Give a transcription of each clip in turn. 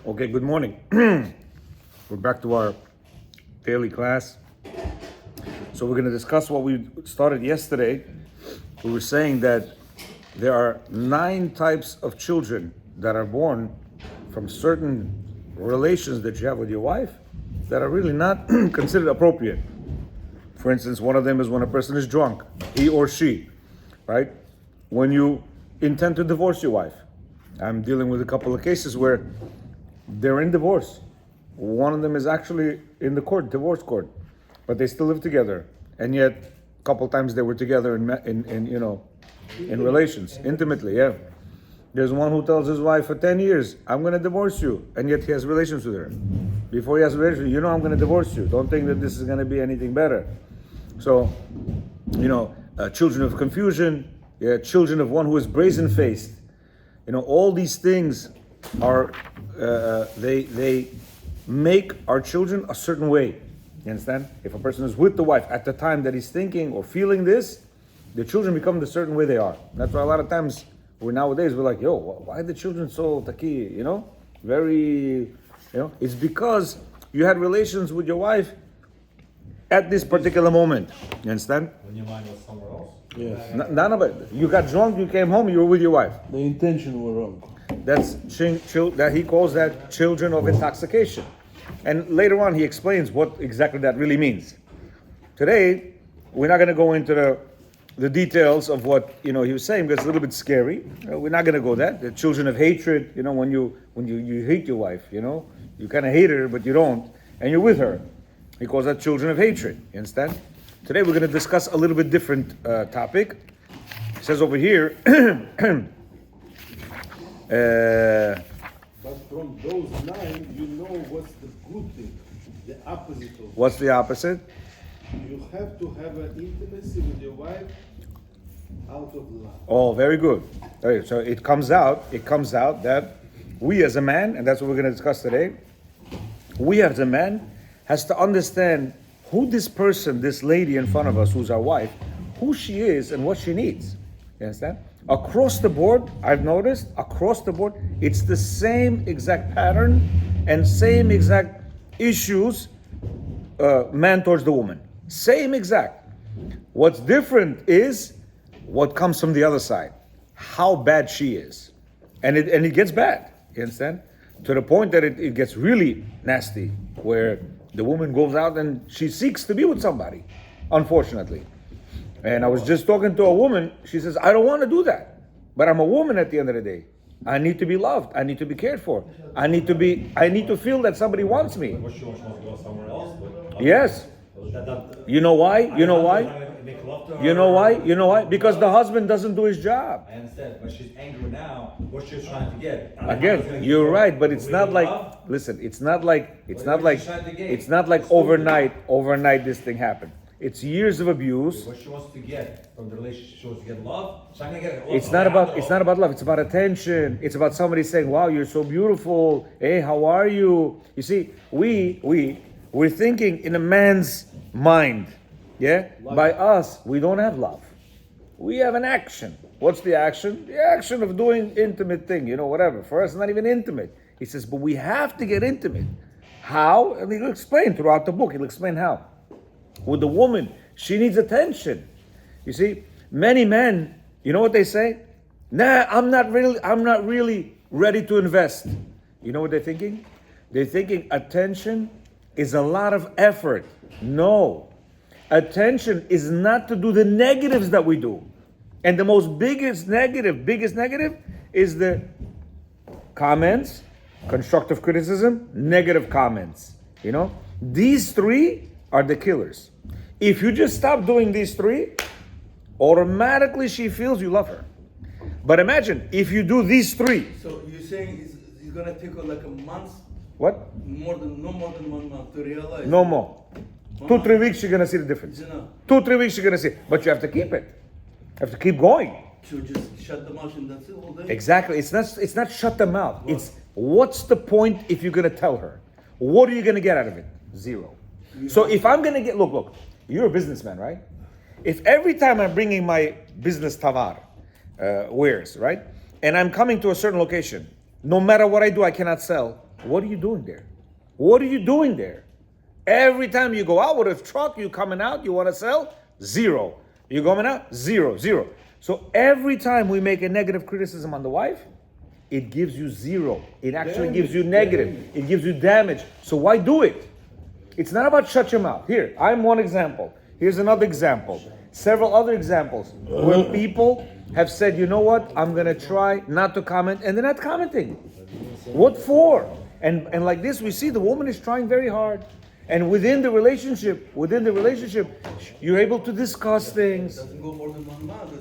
Okay, good morning. We're back to our daily class. So we're going to discuss what we started yesterday. We were saying that there are 9 types of children that are born from certain relations that you have with your wife that are really not considered appropriate. For instance, one of them is when a person is drunk, he or she, right? When you intend to divorce your wife. I'm dealing with a couple of cases where they're in divorce. One of them is actually in the court, divorce court, but they still live together. And yet, a couple times they were together in relations, intimately. Yeah. There's one who tells his wife for 10 years, "I'm going to divorce you," and yet he has relations with her. Before he has relations, I'm going to divorce you. Don't think that this is going to be anything better. So, children of confusion, children of one who is brazen-faced. All these things are they make our children a certain way. You understand? If a person is with the wife at the time that he's thinking or feeling this, the children become the certain way they are. That's why a lot of times we're like, why are the children so taki? It's because you had relations with your wife at this particular moment. You understand? When your mind was somewhere else? Yes. None of it. You got drunk, you came home, you were with your wife. The intention were wrong. That's that he calls that children of intoxication. And later on he explains what exactly that really means. Today, we're not going to go into the details of what he was saying, because it's a little bit scary. We're not going to go that. The children of hatred, when you hate your wife, you kind of hate her, but you don't, and you're with her. He calls that children of hatred. You understand? Today we're going to discuss a little bit different topic. It says over here, But from those 9, you know what's the good thing, the opposite of. what's the opposite? You have to have an intimacy with your wife out of love. Oh, very good. Okay, so it comes out that we as a man, and that's what we're going to discuss today, we as a man has to understand who this person, this lady in front of us, who's our wife, who she is and what she needs. You understand? Across the board, I've noticed, it's the same exact pattern and same exact issues, man towards the woman. Same exact. What's different is what comes from the other side. How bad she is. And it gets bad. You understand? To the point that it gets really nasty, where the woman goes out and she seeks to be with somebody, unfortunately. And I was just talking to a woman, she says, "I don't want to do that. But I'm a woman at the end of the day. I need to be loved. I need to be cared for. I need to feel that somebody wants me." What she wants to go somewhere else? Yes. You know why? You know why? Because the husband doesn't do his job. I understand, but she's angry now. What she's trying to get. Again, you're right, but it's not like, listen, it's not like overnight this thing happened. It's years of abuse. What she wants to get from the relationship, she wants to get love. She's not gonna get love. It's not about love. It's about attention. It's about somebody saying, "Wow, you're so beautiful. Hey, how are you?" You see, we're thinking in a man's mind. Yeah? By us, we don't have love. We have an action. What's the action? The action of doing intimate thing, whatever. For us, it's not even intimate. He says, but we have to get intimate. How? And he'll explain throughout the book. He'll explain how. With the woman, she needs attention. You see, many men, you know what they say? "Nah, I'm not really ready to invest." You know what they're thinking? They're thinking attention is a lot of effort. No. Attention is not to do the negatives that we do. And the biggest negative is the comments, constructive criticism, negative comments. These 3 are the killers. If you just stop doing these 3, automatically she feels you love her. But imagine if you do these 3. So you're saying it's gonna take her like a month? What? No more than 1 month to realize. No more. 2-3 weeks you're gonna see the difference. 2-3 weeks you're gonna see. But you have to keep it. You have to keep going. So just shut the mouth and that's it all day? Exactly. It's not shut them out. It's what's the point if you're gonna tell her? What are you gonna get out of it? 0. So if I'm gonna get look, you're a businessman, right? If every time I'm bringing my business tavar, wares, right, and I'm coming to a certain location, no matter what I do, I cannot sell. What are you doing there? What are you doing there? Every time you go out with a truck, you coming out, you want to sell? Zero. You going out? Zero, zero. So every time we make a negative criticism on the wife, it gives you zero. It actually gives you negative. It gives you damage. So why do it? It's not about shut your mouth. Here, I'm one example. Here's another example. Several other examples where people have said, you know what, I'm going to try not to comment, and they're not commenting. What for? And like this, we see the woman is trying very hard. And within the relationship, you're able to discuss things. Doesn't go more than 1 month.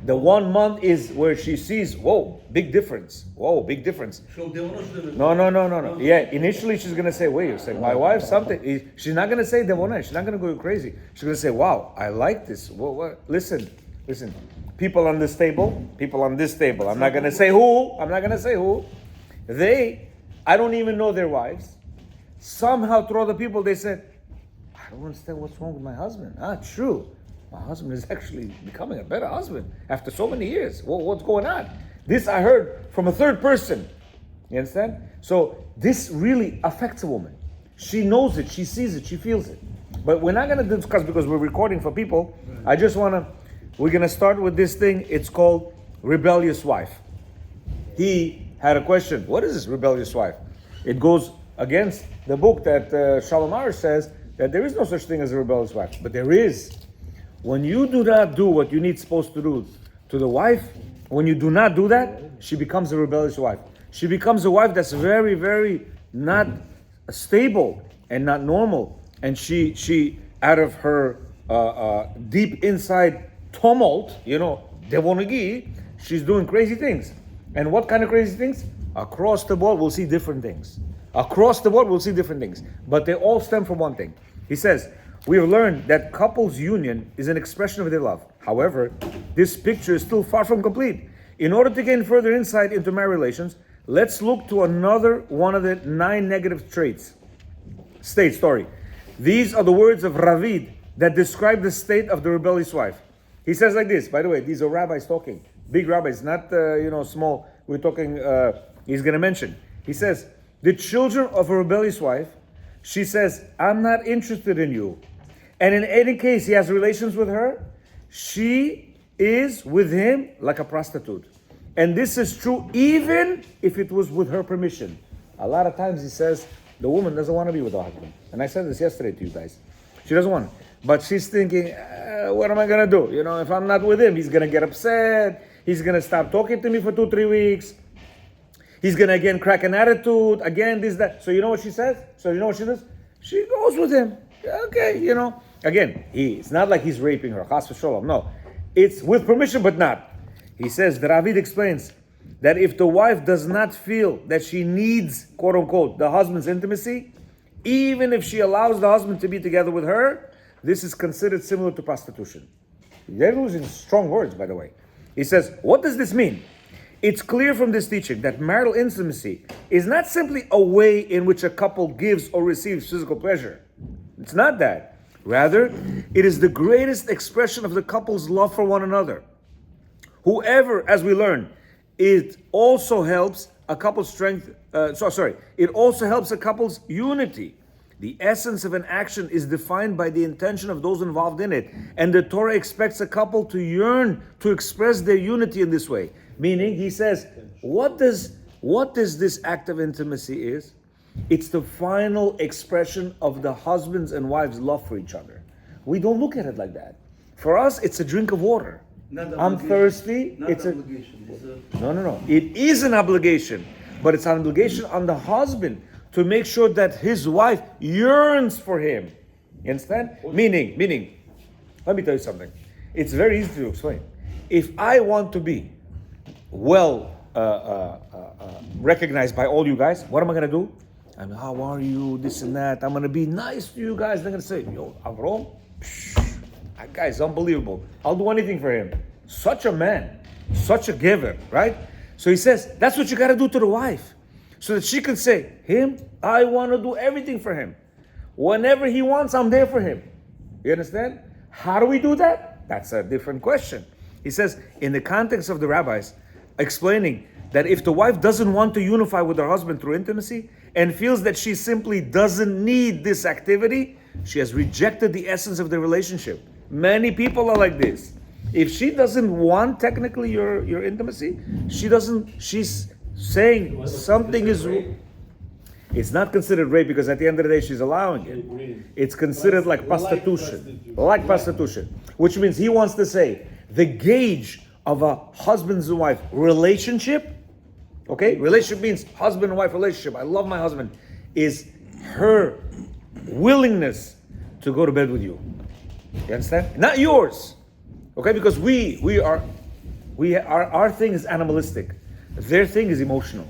The 1 month is where she sees, whoa, big difference. Whoa, big difference. No. Yeah, initially she's going to say, wait a second, my wife, something. She's not going to say devona. She's not going to go crazy. She's going to say, wow, I like this. What? Listen. People on this table. I'm not going to say who. I don't even know their wives. Somehow through other people, they said, I don't understand what's wrong with my husband. True. My husband is actually becoming a better husband after so many years. What's going on? This I heard from a third person. You understand? So this really affects a woman. She knows it, she sees it, she feels it. But we're not going to discuss because we're recording for people. We're going to start with this thing. It's called rebellious wife. He had a question. What is this rebellious wife? It goes against the book that Shalom Arush says that there is no such thing as a rebellious wife. But there is. When you do not do what you need supposed to do to the wife, when you do not do that, she becomes a rebellious wife. She becomes a wife that's very, very not stable and not normal. And she out of her deep inside tumult, devonagi, she's doing crazy things. And what kind of crazy things? Across the board, we'll see different things. But they all stem from one thing. He says, we have learned that couples' union is an expression of their love. However, this picture is still far from complete. In order to gain further insight into marriage relations, let's look to another one of the 9 negative states. These are the words of Ravid that describe the state of the rebellious wife. He says like this. By the way, these are rabbis talking. Big rabbis, not small. We're talking, he's going to mention. He says, the children of a rebellious wife, she says, I'm not interested in you. And in any case, he has relations with her. She is with him like a prostitute. And this is true even if it was with her permission. A lot of times he says, the woman doesn't want to be with her husband. And I said this yesterday to you guys. She doesn't want it. But she's thinking, what am I going to do? If I'm not with him, he's going to get upset. He's going to stop talking to me for 2-3 weeks. He's going to again crack an attitude. Again, this, that. So you know what she says? So you know what she does? She goes with him. Okay, Again, it's not like he's raping her. Chas v'sholom. No. It's with permission, but not. He says, the Ravid explains that if the wife does not feel that she needs, quote unquote, the husband's intimacy, even if she allows the husband to be together with her, this is considered similar to prostitution. They're using strong words, by the way. He says, what does this mean? It's clear from this teaching that marital intimacy is not simply a way in which a couple gives or receives physical pleasure. It's not that. Rather, it is the greatest expression of the couple's love for one another. Whoever, as we learn, it also helps a couple's strength. It also helps a couple's unity. The essence of an action is defined by the intention of those involved in it, and the Torah expects a couple to yearn to express their unity in this way. Meaning, he says, what does this act of intimacy is? It's the final expression of the husband's and wife's love for each other. We don't look at it like that. For us, it's a drink of water. I'm thirsty. It's an obligation. No. It is an obligation, but it's an obligation on the husband to make sure that his wife yearns for him. You understand? Meaning, let me tell you something. It's very easy to explain. If I want to be recognized by all you guys, what am I going to do? How are you? This and that. I'm going to be nice to you guys. They're going to say, yo, Avrom, that guy's unbelievable. I'll do anything for him. Such a man. Such a giver, right? So he says, that's what you got to do to the wife. So that she can say, I want to do everything for him. Whenever he wants, I'm there for him. You understand? How do we do that? That's a different question. He says, in the context of the rabbis, explaining that if the wife doesn't want to unify with her husband through intimacy and feels that she simply doesn't need this activity, she has rejected the essence of the relationship. Many people are like this. If she doesn't want technically your intimacy, she's saying something is. It's not considered rape because at the end of the day she's allowing it. It's considered like prostitution. Like prostitution. Which means he wants to say the gauge of a husband and wife relationship, okay? Relationship means husband and wife relationship. I love my husband. Is her willingness to go to bed with you. You understand? Not yours. Okay? Because our thing is animalistic. Their thing is emotional.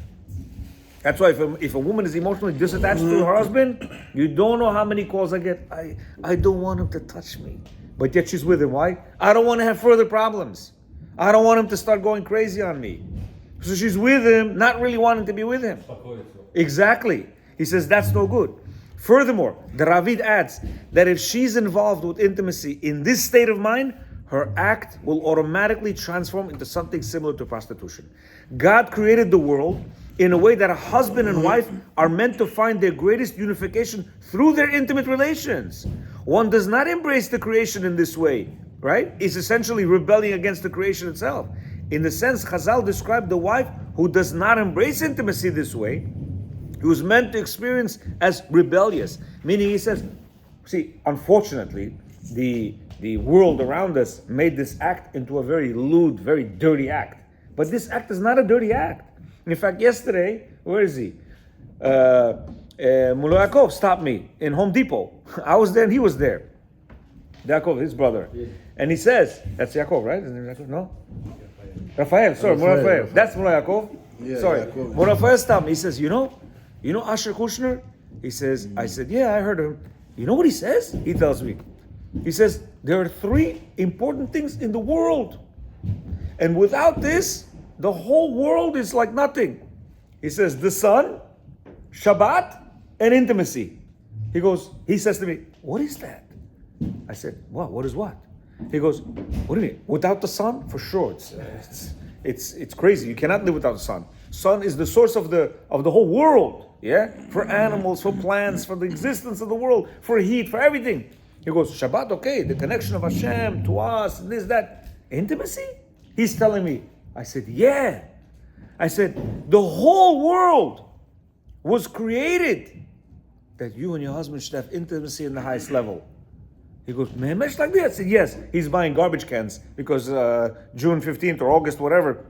That's why if a woman is emotionally disattached to her husband, you don't know how many calls I get. I don't want him to touch me. But yet she's with him. Why? I don't want to have further problems. I don't want him to start going crazy on me. So she's with him, not really wanting to be with him. Exactly. He says that's no good. Furthermore, the Ravid adds that if she's involved with intimacy in this state of mind, her act will automatically transform into something similar to prostitution. God created the world in a way that a husband and wife are meant to find their greatest unification through their intimate relations. One does not embrace the creation in this way, right? It's essentially rebelling against the creation itself. In the sense, Chazal described the wife who does not embrace intimacy this way, who is meant to experience as rebellious. Meaning, he says, see, unfortunately, the world around us made this act into a very lewd, very dirty act. But this act is not a dirty act. In fact, yesterday, where is he? Mullah Yaakov stopped me in Home Depot. I was there and he was there. Yaakov, his brother. Yeah. And he says, that's Yaakov, right? Isn't it Yaakov? No? Raphael, sorry, Mullah Raphael. That's Mullah Yaakov. Yeah, sorry. Mullah Raphael stopped me. He says, you know Asher Kushner? He says, I said, yeah, I heard of him. You know what he says? He tells me. He says, there are 3 important things in the world. And without this, the whole world is like nothing. He says, the sun, Shabbat, and intimacy. He says to me, what is that? I said, what is what? He goes, what do you mean? Without the sun? For sure. It's crazy. You cannot live without the sun. Sun is the source of the whole world. Yeah? For animals, for plants, for the existence of the world, for heat, for everything. He goes, Shabbat, okay, the connection of Hashem to us, this, that. Intimacy? He's telling me. I said, yeah. I said, the whole world was created that you and your husband should have intimacy in the highest level. He goes, Memesh like that? I said, yes. He's buying garbage cans because June 15th or August, whatever,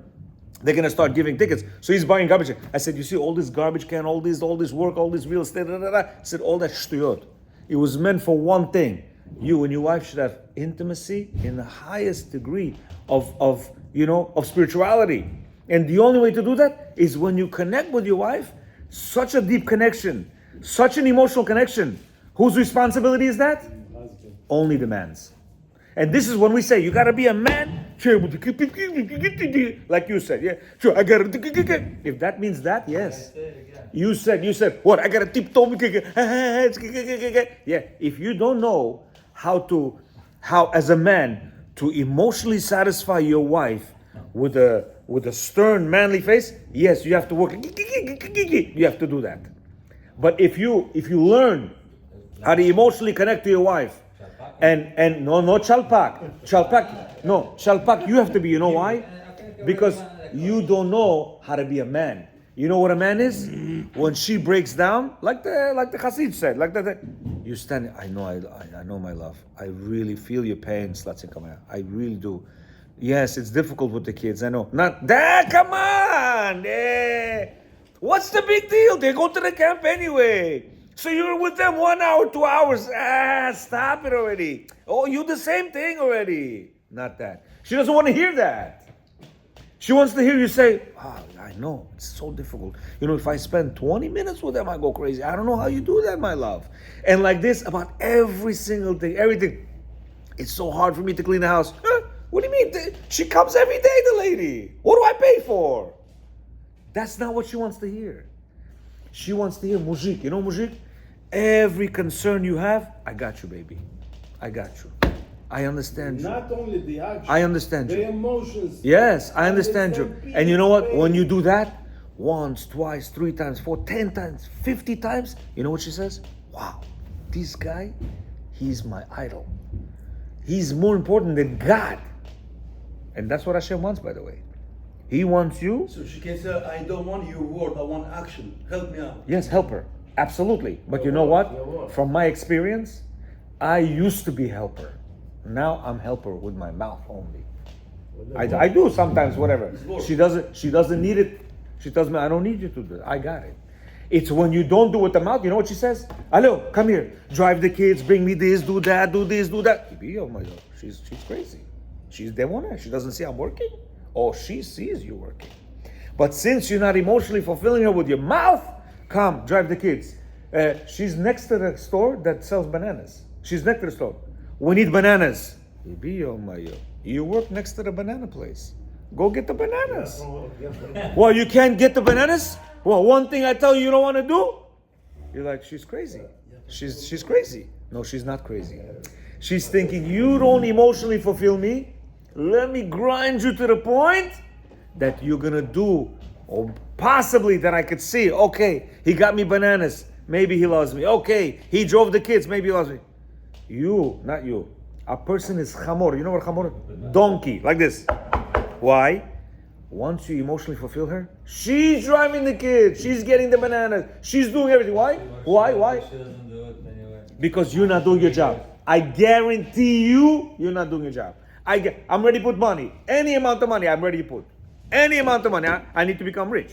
they're going to start giving tickets. So he's buying garbage cans. I said, you see all this garbage can, all this work, all this real estate, I said, all that shtuyot. It was meant for one thing. You and your wife should have intimacy in the highest degree of spirituality. And the only way to do that is when you connect with your wife, such a deep connection, such an emotional connection. Whose responsibility is that? Only the man's. And this is when we say, you gotta be a man, like you said, yeah. Sure, I gotta, if that means that, yes. You said, what? I gotta tiptoe, yeah. If you don't know how as a man to emotionally satisfy your wife with a stern manly face, yes, you have to work. You have to do that. But if you learn how to emotionally connect to your wife, and no chalpak, you have to be. You know why? Because you don't know how to be a man. You know what a man is? When she breaks down, like the Chassid said, like that. You stand. I know, my love. I really feel your pain, Slatzikamaya. I really do. Yes, it's difficult with the kids. I know. Not that. Come on. What's the big deal? They go to the camp anyway. So you're with them 1 hour, 2 hours. Stop it already. Oh, you the same thing already. Not that. She doesn't want to hear that. She wants to hear you say, I know, it's so difficult. If I spend 20 minutes with them, I go crazy. I don't know how you do that, my love. And like this about every single thing, everything. It's so hard for me to clean the house. What do you mean? She comes every day, the lady. What do I pay for? That's not what she wants to hear. She wants to hear mujik. You know mujik? Every concern you have, I got you, baby. I got you. I understand you. Not only the action. I understand the you. emotions. Yes, I understand you. Understand And you know what? pain. When you do that, once, twice, 3 times, 4, 10 times, 50 times, you know what she says? Wow, this guy, he's my idol. He's more important than God. And that's what Hashem wants, by the way. He wants you. So she can say, I don't want your word, I want action. Help me out. Yes, help her. Absolutely. But you know what? From my experience, I used to be helper. Now I'm helper with my mouth only. I do sometimes, whatever. She doesn't need it. She tells me, I don't need you to do it. I got it. It's when you don't do it with the mouth, you know what she says? Hello, come here. Drive the kids, bring me this, do that, do this, do that. Oh my God, she's crazy. She's demona. She doesn't see I'm working. Oh, she sees you working. But since you're not emotionally fulfilling her with your mouth, come, drive the kids. She's next to the store that sells bananas. She's next to the store. We need bananas. You work next to the banana place. Go get the bananas. Well, you can't get the bananas? Well, one thing I tell you, you don't want to do? You're like, she's crazy. She's crazy. No, she's not crazy. She's thinking, you don't emotionally fulfill me. Let me grind you to the point that you're going to do, or possibly that I could see, okay, he got me bananas. Maybe he loves me. Okay, he drove the kids. Maybe he loves me. You, not you. A person is chamor. You know what chamor is? Donkey, like this. Why? Once you emotionally fulfill her, she's driving the kids. She's getting the bananas. She's doing everything. Why? Why? She doesn't do it anyway. Because you're not doing your job. I guarantee you're not doing your job. I'm ready to put money. Any amount of money, I'm ready to put. Any amount of money. I need to become rich.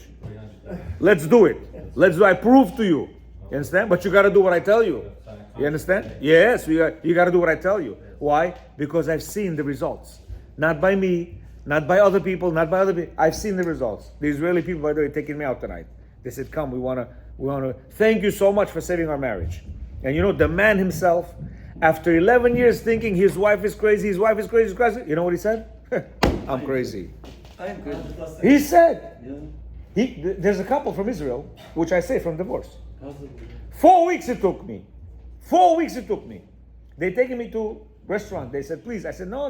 Let's do it. I prove to you. You understand? But you got to do what I tell you. You understand? Yes, you got to do what I tell you. Why? Because I've seen the results. Not by me, not by other people, not by other people. I've seen the results. The Israeli people, by the way, taking me out tonight. They said, come, we want to thank you so much for saving our marriage. And you know, the man himself, after 11 years thinking his wife is crazy, you know what he said? I'm crazy. I am crazy. He said, Yeah. there's a couple from Israel, which I say from divorce. Possibly. 4 weeks it took me. 4 weeks it took me. They taken me to restaurant. They said, please. I said, no,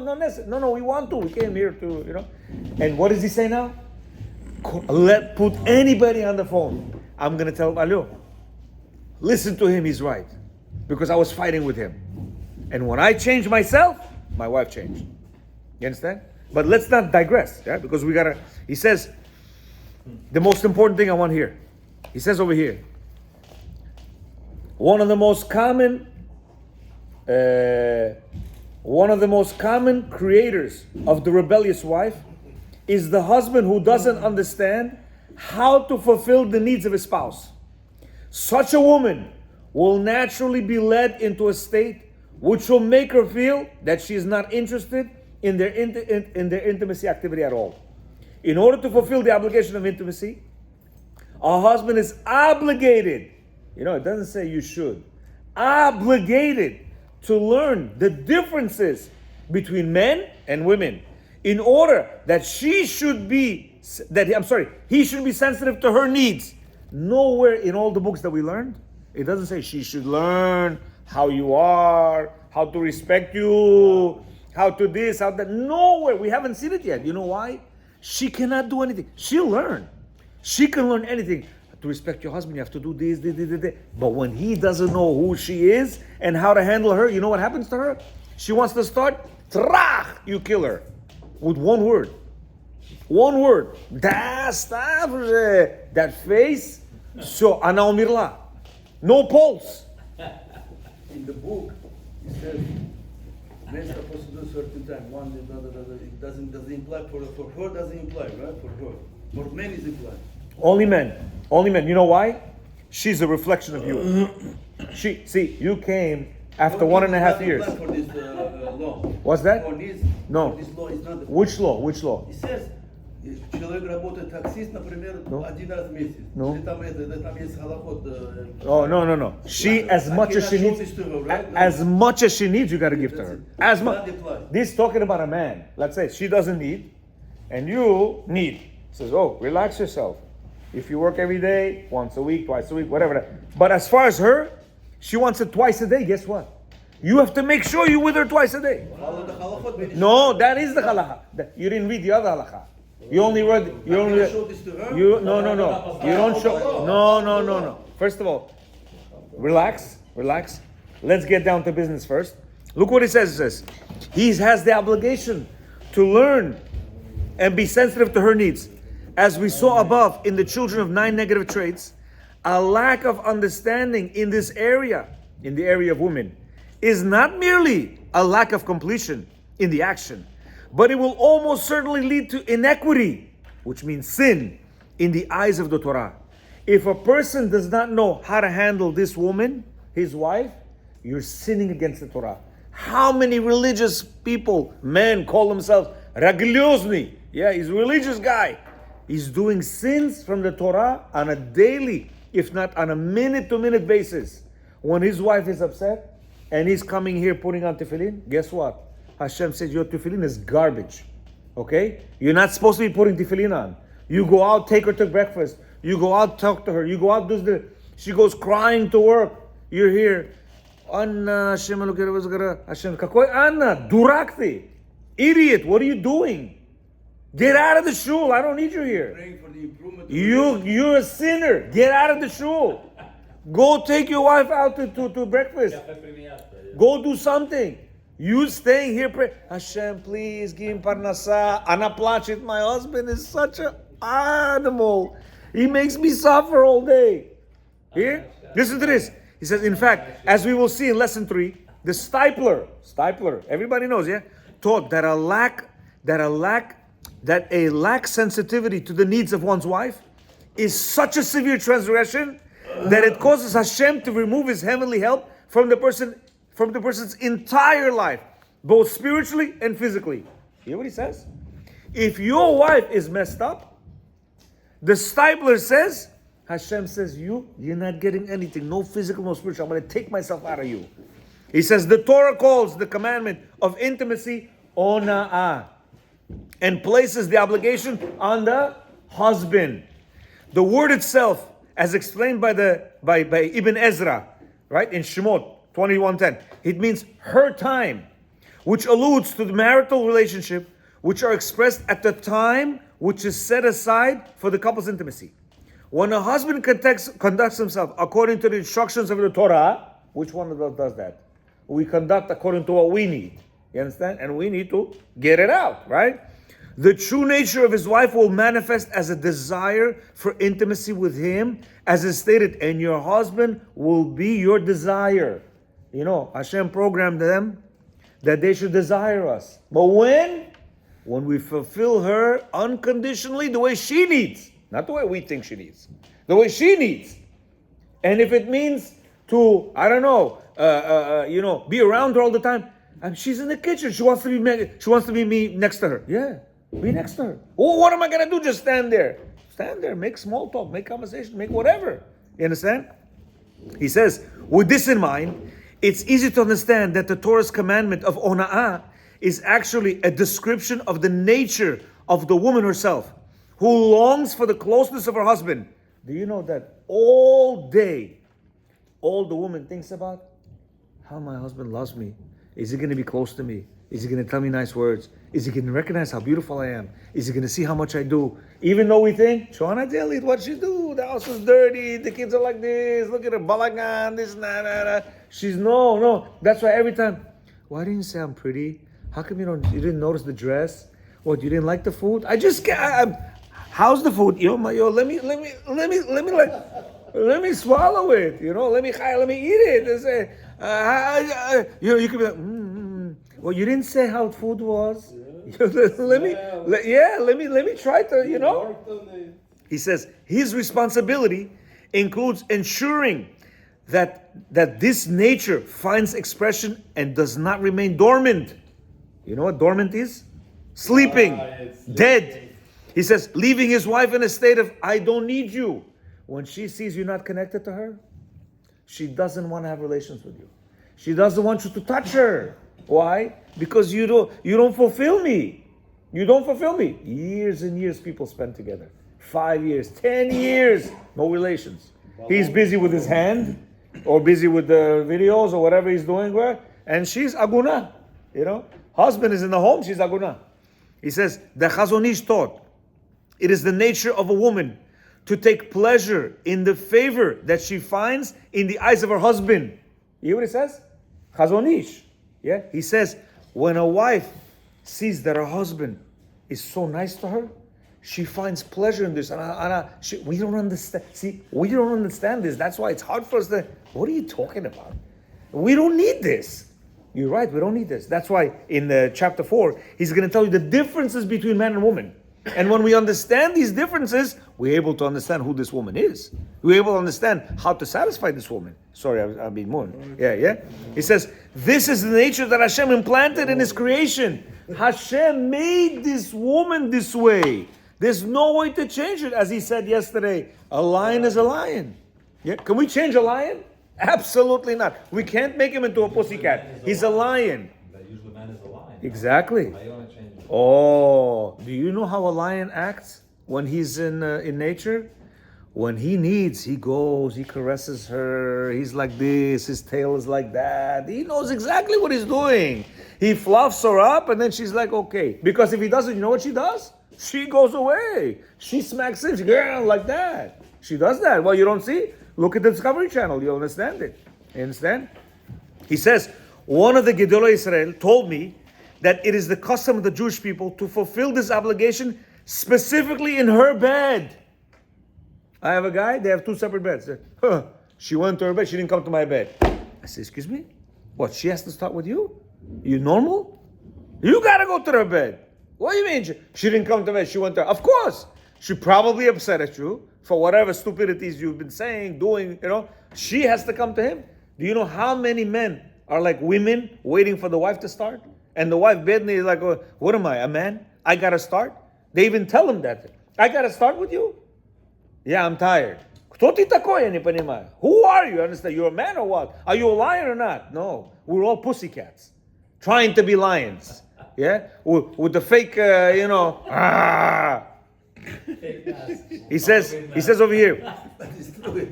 we want to. We came here to, you know. And what does he say now? Put anybody on the phone. I'm going to tell Alio, listen to him, he's right. Because I was fighting with him. And when I changed myself, my wife changed. You understand? But let's not digress, yeah? Because he says, the most important thing I want here. He says over here, one of the most common creators of the rebellious wife is the husband who doesn't understand how to fulfill the needs of his spouse. Such a woman will naturally be led into a state which will make her feel that she is not interested in their intimacy activity at all. In order to fulfill the obligation of intimacy, a husband is obligated, you know, it doesn't say you should, obligated to learn the differences between men and women in order that he should be sensitive to her needs. Nowhere in all the books that we learned, it doesn't say she should learn how you are, how to respect you, how to this, how that. Nowhere. We haven't seen it yet. You know why? She cannot do anything. She'll learn. She can learn anything. To respect your husband, you have to do this. But when he doesn't know who she is and how to handle her, you know what happens to her? She wants to start, you kill her. With one word. One word. That face, so ana umirla. No pulse. In the book, it says men supposed to do certain time. One, it doesn't imply for her. Doesn't imply, right? For her. For men is implied. Only men. You know why? She's a reflection of you. You came after 1.5 years. For this law. What's that? No. For this law is not. Which law? It says, человек работает таксист, например, один раз в месяц. Там есть халахот. Oh, no. She, as much as she needs, you got to give to her. As much. This is talking about a man. Let's say she doesn't need, and you need. Says, oh, relax yourself. If you work every day, once a week, twice a week, whatever. But as far as her, she wants it twice a day. Guess what? You have to make sure you're with her twice a day. Follow the halachot. No, that is the halacha. You didn't read the other halacha. You only read. You only. show this to her? You no. You don't show. No. First of all, relax. Let's get down to business first. Look what it says. It says he has the obligation to learn and be sensitive to her needs. As we saw above in the children of 9 negative traits, a lack of understanding in this area, in the area of women, is not merely a lack of completion in the action, but it will almost certainly lead to inequity, which means sin, in the eyes of the Torah. If a person does not know how to handle this woman, his wife, you're sinning against the Torah. How many religious people, men, call themselves Ragliosny? Yeah, he's a religious guy. He's doing sins from the Torah on a daily, if not on a minute-to-minute basis. When his wife is upset and he's coming here putting on tefillin, guess what? Hashem says your tefillin is garbage. Okay? You're not supposed to be putting tefillin on. You go out, take her to breakfast. You go out, talk to her. You go out, she goes crying to work. You're here. Anna, Hashem, Hashem, kakoi Anna, durakti. Idiot, what are you doing? Get out of the shul. I don't need you here. Praying for the improvement. You're a sinner. Get out of the shul. Go take your wife out to breakfast. Go do something. You staying here, pray. Hashem, please give him parnasa. Ana plachit. My husband is such an animal. He makes me suffer all day. Here, listen to this. He says, in fact, as we will see in lesson 3, the Stipler, everybody knows, yeah, taught that a lack sensitivity to the needs of one's wife is such a severe transgression that it causes Hashem to remove His heavenly help from the person's entire life, both spiritually and physically. You hear what he says? If your wife is messed up, the Stipler says, Hashem says, you're not getting anything, no physical, no spiritual. I'm going to take myself out of you. He says the Torah calls the commandment of intimacy ona'ah and places the obligation on the husband. The word itself, as explained by Ibn Ezra, right, in Shemot 21:10, it means her time, which alludes to the marital relationship, which are expressed at the time which is set aside for the couple's intimacy. When a husband conducts himself according to the instructions of the Torah, which one of us does that? We conduct according to what we need. You understand? And we need to get it out, right? The true nature of his wife will manifest as a desire for intimacy with him, as is stated, and your husband will be your desire. You know, Hashem programmed them that they should desire us. But when? When we fulfill her unconditionally the way she needs. Not the way we think she needs. The way she needs. And if it means to, I don't know, be around her all the time. And she's in the kitchen. She wants to be me next to her. Yeah, be next to her. Oh, what am I going to do? Just stand there. Stand there. Make small talk. Make conversation. Make whatever. You understand? He says, with this in mind, it's easy to understand that the Torah's commandment of ona'ah is actually a description of the nature of the woman herself, who longs for the closeness of her husband. Do you know that all day, all the woman thinks about? How my husband loves me. Is he going to be close to me? Is he going to tell me nice words? Is he going to recognize how beautiful I am? Is he going to see how much I do? Even though we think, Shona Delit, what she do? The house is dirty, the kids are like this, look at her, balagan, this, nah. She's, no. That's why every time, why didn't you say I'm pretty? How come you didn't notice the dress? What, you didn't like the food? I just can't. How's the food? Let me swallow it. Let me eat it. And say, you could be like, Well, you didn't say how food was. let me try to. He says his responsibility includes ensuring that this nature finds expression and does not remain dormant. You know what dormant is? Sleeping, dead. He says, leaving his wife in a state of, I don't need you. When she sees you're not connected to her, she doesn't want to have relations with you. She doesn't want you to touch her. Why? Because you don't fulfill me. You don't fulfill me. Years and years people spend together. 5 years, 10 years, no relations. He's busy with his hand, or busy with the videos, or whatever he's doing, and she's aguna. Husband is in the home, she's aguna. He says, the Chazon Ish taught, it is the nature of a woman to take pleasure in the favor that she finds in the eyes of her husband. You hear what it says? Chazon Ish. Yeah? He says, when a wife sees that her husband is so nice to her, she finds pleasure in this. We don't understand. See, we don't understand this. That's why it's hard for us to, what are you talking about? We don't need this. You're right, we don't need this. That's why in chapter 4, he's going to tell you the differences between man and woman. And when we understand these differences, we're able to understand who this woman is. We're able to understand how to satisfy this woman. Sorry, I'm being more. Yeah. He says, this is the nature that Hashem implanted in His creation. Hashem made this woman this way. There's no way to change it. As he said yesterday, a lion is a lion. Yeah? Can we change a lion? Absolutely not. We can't make him into a pussycat. He's a lion. But usually man is a lion. Exactly. Why you want to change it? Oh, do you know how a lion acts when he's in nature? When he needs, he goes, he caresses her, he's like this, his tail is like that. He knows exactly what he's doing. He fluffs her up and then she's like, okay. Because if he doesn't, you know what she does? She goes away. She smacks him, like that. She does that. Well, you don't see? Look at the Discovery Channel, you'll understand it. You understand? He says, one of the Gedolei Israel told me that it is the custom of the Jewish people to fulfill this obligation specifically in her bed. I have a guy, they have 2 separate beds. She went to her bed, she didn't come to my bed. I said, excuse me? What, she has to start with you? You normal? You gotta go to her bed. What do you mean? She didn't come to bed, she went to her. Of course. She probably upset at you for whatever stupidities you've been saying, doing, She has to come to him. Do you know how many men are like women waiting for the wife to start? And the wife bedni is like, what am I, a man? I gotta start? They even tell him that. I gotta start with you? Yeah, I'm tired. Who are you? Understand? You're a man or what? Are you a lion or not? No, we're all pussycats, trying to be lions. Yeah, with the fake, He says over here,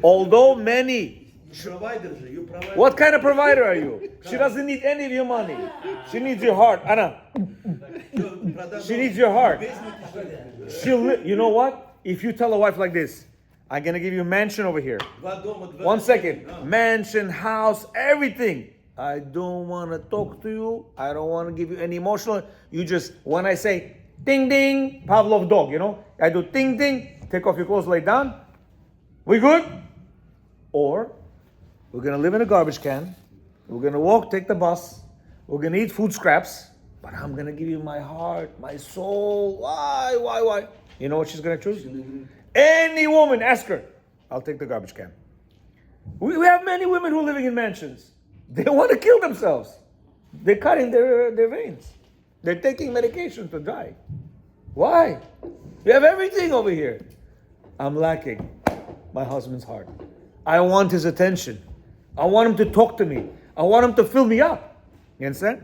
although many. What kind of provider are you? She doesn't need any of your money. She needs your heart, Anna. She needs your heart. You know what? If you tell a wife like this, I'm going to give you a mansion over here. 1 second. Mansion, house, everything. I don't want to talk to you. I don't want to give you any emotional. You just, when I say, ding, ding, Pavlov dog, I do ding, ding, take off your clothes, lay down. We good? Or, we're going to live in a garbage can. We're going to walk, take the bus. We're going to eat food scraps. But I'm going to give you my heart, my soul. Why? You know what she's going to choose? Any woman, ask her. I'll take the garbage can. We have many women who are living in mansions. They want to kill themselves. They're cutting their veins. They're taking medication to die. Why? We have everything over here. I'm lacking my husband's heart. I want his attention. I want him to talk to me. I want him to fill me up. You understand?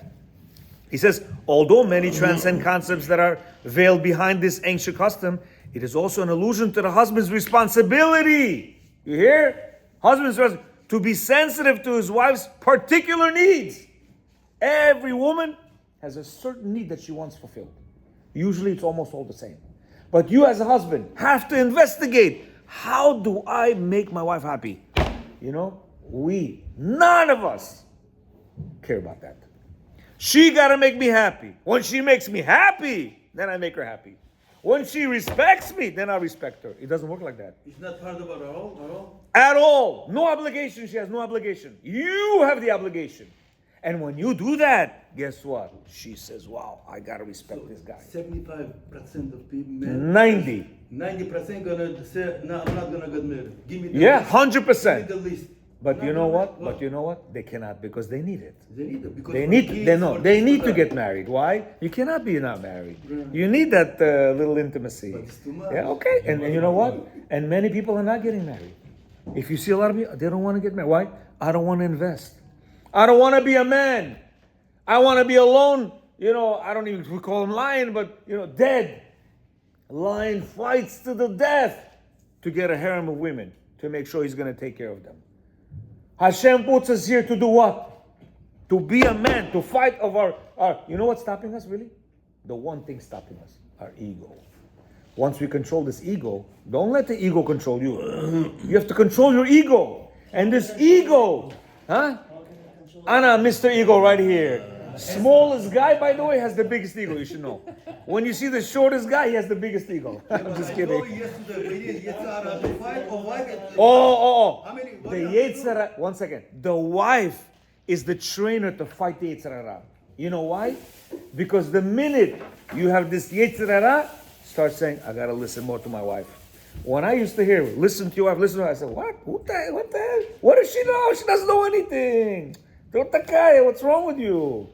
He says, although many transcend concepts that are veiled behind this ancient custom, it is also an allusion to the husband's responsibility. You hear? Husband's responsibility to be sensitive to his wife's particular needs. Every woman has a certain need that she wants fulfilled. Usually it's almost all the same. But you as a husband have to investigate, how do I make my wife happy? None of us care about that. She gotta make me happy. When she makes me happy, then I make her happy. When she respects me, then I respect her. It doesn't work like that. It's not part of it at all? At all. No obligation. She has no obligation. You have the obligation. And when you do that, guess what? She says, wow, I gotta respect this guy. 75% of people, men, 90% gonna say, no, I'm not gonna get married. Give me the list. 100%. Give me the list. But you know what? But you know what? They cannot, because they need it. They need it. Because they need to get married. Why? You cannot be not married. Yeah. You need that little intimacy. But it's too much. Yeah, okay. And you know what? And many people are not getting married. If you see a lot of people, they don't want to get married. Why? I don't want to invest. I don't want to be a man. I want to be alone. I don't even call him lion, but dead. A lion fights to the death to get a harem of women, to make sure he's going to take care of them. Hashem puts us here to do what? to be a man, to fight of our, you know what's stopping us really? The one thing stopping us, our ego. Once we control this ego, don't let the ego control you. You have to control your ego. And this ego, huh? Anna, Mr. Ego right here. Smallest guy, by the way, has the biggest ego, you should know. When you see the shortest guy, he has the biggest ego. I'm just kidding. How many? The Yetzirah, one second. The wife is the trainer to fight the Yetzirah. You know why? Because the minute you have this Yetzirah, start saying, I gotta listen more to my wife. When I used to hear, listen to your wife, listen to her, I said, what? What the hell? What does she know? She doesn't know anything. What's wrong with you?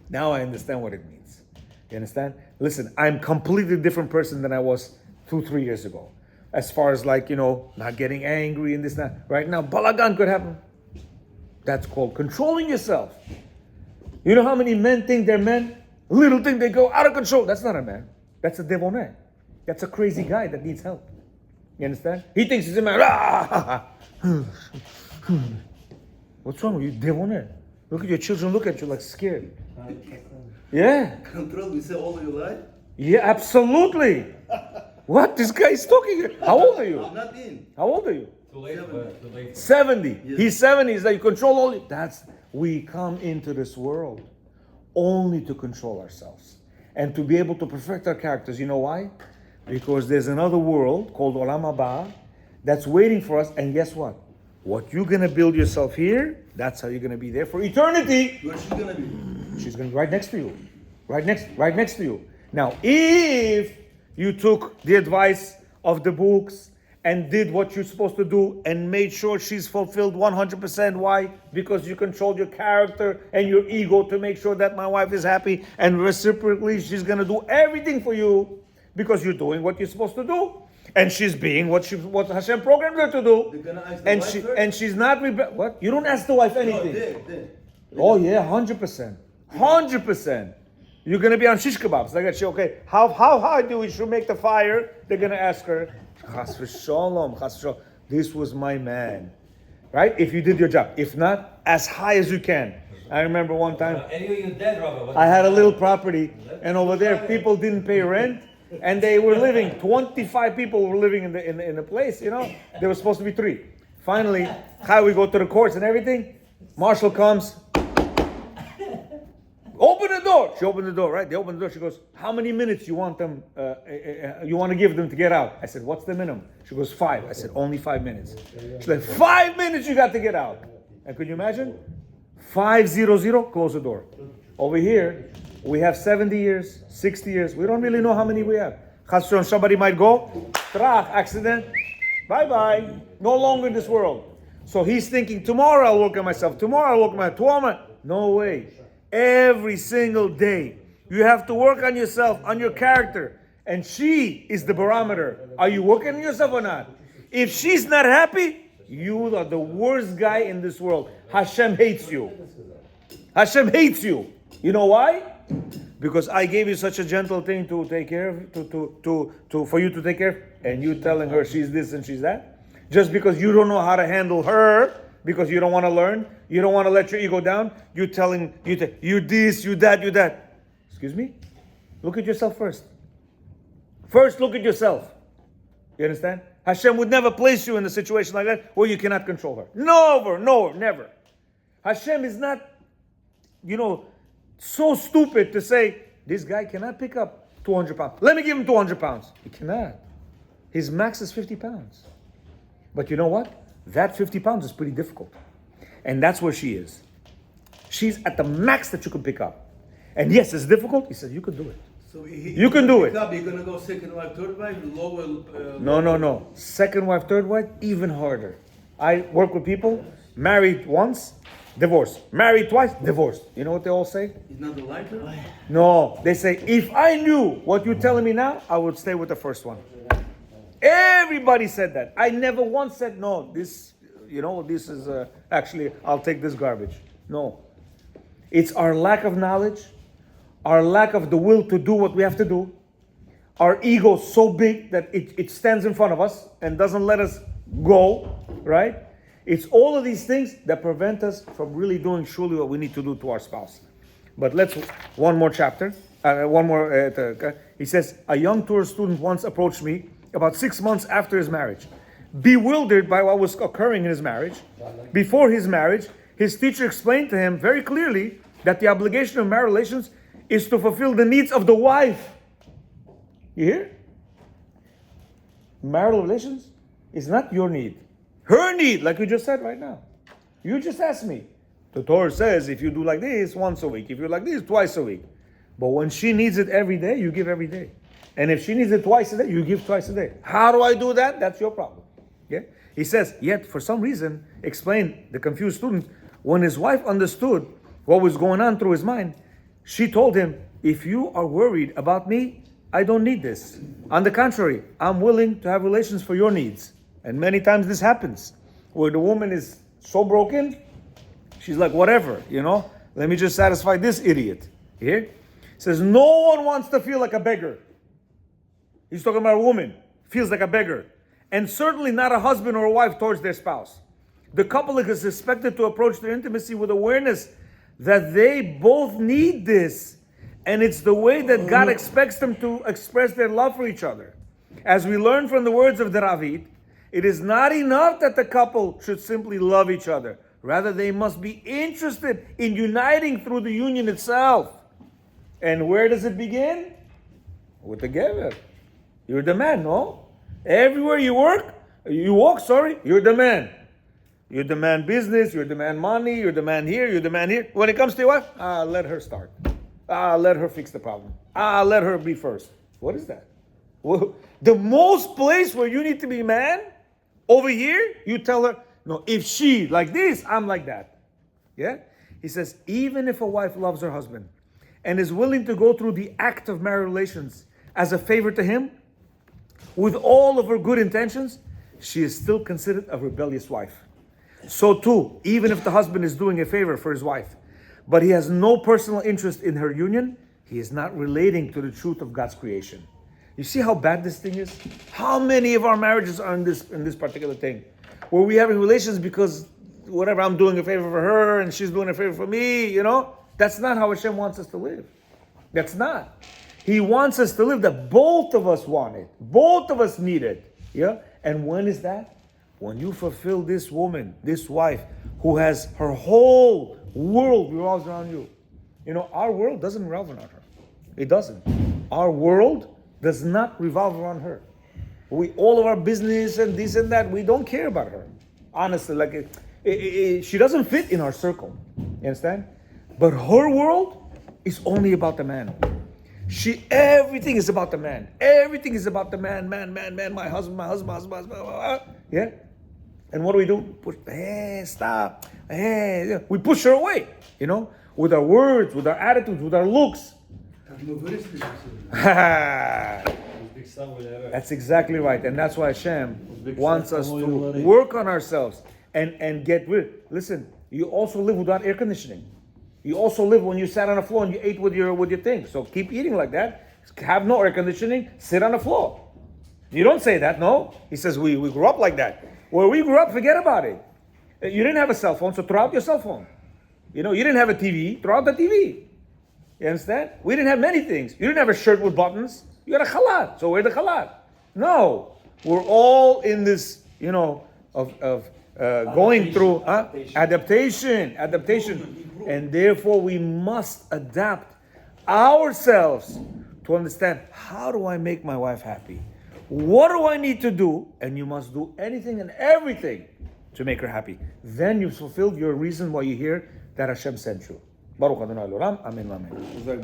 Now I understand what it means. You understand? Listen, I'm completely different person than I was 2-3 years ago. As far as not getting angry and this and that. Right now, balagan could happen. That's called controlling yourself. You know how many men think they're men? Little thing they go out of control. That's not a man. That's a devil man. That's a crazy guy that needs help. You understand? He thinks he's a man. What's wrong with you, devil man? Look at your children, look at you like scared. Yeah. Control, we say all your life? Yeah, absolutely. What? This guy is talking. How old are you? I'm not in. How old are you? Too late. 70. Yes. He's 70. He's like, you control all. We come into this world only to control ourselves and to be able to perfect our characters. You know why? Because there's another world called Olam Haba that's waiting for us. And guess what? What you're gonna build yourself here, that's how you're gonna be there for eternity. Where's she gonna be? She's gonna be right next to you. Right next to you. Now, if you took the advice of the books and did what you're supposed to do and made sure she's fulfilled 100%, why? Because you controlled your character and your ego to make sure that my wife is happy, and reciprocally she's gonna do everything for you because you're doing what you're supposed to do. And she's being what Hashem programmed her to do. They're gonna ask the wife first? And she's not what? You don't ask the wife anything. They. Oh yeah, 100%. 100%. You're gonna be on shish kebabs. They're gonna say, okay, how high do we should make the fire? They're gonna ask her, Chas v'sholom, Chas v'sholom. This was my man. Right? If you did your job. If not, as high as you can. I remember one time Anyway, you're dead, Rabbi. I had a little property, and over there people didn't pay rent. And they were living, 25 people were living in the place, There were supposed to be 3. Finally, we go to the courts and everything. Marshal comes. Open the door. She opened the door, right? They opened the door. She goes, how many minutes you want them, you want to give them to get out? I said, what's the minimum? She goes, 5. I said, only 5 minutes. She's like, 5 minutes you got to get out. And could you imagine? 500, close the door. Over here, we have 70 years, 60 years. We don't really know how many we have. Somebody might go, accident, bye-bye. No longer in this world. So he's thinking, tomorrow I'll work on myself. Tomorrow I'll work on myself. Tomorrow. No way. Every single day, you have to work on yourself, on your character. And she is the barometer. Are you working on yourself or not? If she's not happy, you are the worst guy in this world. Hashem hates you. Hashem hates you. You know why? Because I gave you such a gentle thing to take care of, for you to take care of, and you telling her she's this and she's that. Just because you don't know how to handle her, because you don't want to learn, you don't want to let your ego down. You telling you this, you that. Excuse me. Look at yourself first. First, look at yourself. You understand? Hashem would never place you in a situation like that where you cannot control her. Never. Hashem is not, so stupid to say, this guy cannot pick up 200 pounds. Let me give him 200 pounds. He cannot. His max is 50 pounds. But you know what? That 50 pounds is pretty difficult. And that's where she is. She's at the max that you can pick up. And yes, it's difficult. He said, you can do it. So you can do it. You're going to go second wife, third wife, lower... No. Second wife, third wife, even harder. I work with people, married once, divorced. Married twice, divorced. You know what they all say? He's not the lighter? No, they say, if I knew what you're telling me now, I would stay with the first one. Everybody said that. I never once said, no, this is actually, I'll take this garbage. No. It's our lack of knowledge, our lack of the will to do what we have to do. Our ego is so big that it stands in front of us and doesn't let us go, right? It's all of these things that prevent us from really doing truly what we need to do to our spouse. But let's, one more chapter. He says, a young Torah student once approached me about 6 months after his marriage, bewildered by what was occurring in his marriage. Before his marriage, his teacher explained to him very clearly that the obligation of marital relations is to fulfill the needs of the wife. You hear? Marital relations is not your need. Her need, like you just said right now. You just asked me. The Torah says if you do like this once a week, if you like this twice a week. But when she needs it every day, you give every day. And if she needs it twice a day, you give twice a day. How do I do that? That's your problem. Okay? He says, yet for some reason, explained the confused student, when his wife understood what was going on through his mind, she told him, if you are worried about me, I don't need this. On the contrary, I'm willing to have relations for your needs. And many times this happens, where the woman is so broken, she's like, whatever, let me just satisfy this idiot. Here, says, no one wants to feel like a beggar. He's talking about a woman, feels like a beggar. And certainly not a husband or a wife towards their spouse. The couple is expected to approach their intimacy with awareness that they both need this. And it's the way that God expects them to express their love for each other. As we learn from the words of the Ravid, it is not enough that the couple should simply love each other. Rather, they must be interested in uniting through the union itself. And where does it begin? With the gever. You're the man, no? Everywhere you walk, you're the man. You demand business, you demand money, you demand here, you demand here. When it comes to your wife, let her start. Let her fix the problem. Let her be first. What is that? Well, the most place where you need to be man, over here, you tell her, no, if she like this, I'm like that. Yeah? He says, even if a wife loves her husband and is willing to go through the act of marital relations as a favor to him, with all of her good intentions, she is still considered a rebellious wife. So too, even if the husband is doing a favor for his wife, but he has no personal interest in her union, he is not relating to the truth of God's creation. You see how bad this thing is? How many of our marriages are in this particular thing? Where we having relations because whatever, I'm doing a favor for her and she's doing a favor for me, That's not how Hashem wants us to live. That's not. He wants us to live that both of us want it. Both of us need it. Yeah? And when is that? When you fulfill this woman, this wife, who has her whole world revolves around you. Our world doesn't revolve around her. It doesn't. Our world does not revolve around her. All of our business and this and that, we don't care about her. Honestly, she doesn't fit in our circle. You understand? But her world is only about the man. Everything is about the man. Everything is about the man, my husband. Yeah? And what do? Stop. We push her away, with our words, with our attitudes, with our looks. That's exactly right. And that's why Hashem wants us to work on ourselves and get rid. Listen, you also live without air conditioning. You also live when you sat on the floor and you ate with your thing. So keep eating like that. Have no air conditioning. Sit on the floor. You don't say that, no. He says we grew up like that. Where we grew up, forget about it. You didn't have a cell phone, so throw out your cell phone. You didn't have a TV, throw out the TV. You understand? We didn't have many things. You didn't have a shirt with buttons. You had a khalat, so wear the khalat. No, we're all in this, of going through adaptation, and therefore we must adapt ourselves to understand, how do I make my wife happy? What do I need to do? And you must do anything and everything to make her happy. Then you've fulfilled your reason why you're here, that Hashem sent you. Baruch Adonai L'olam. Amen. Amen.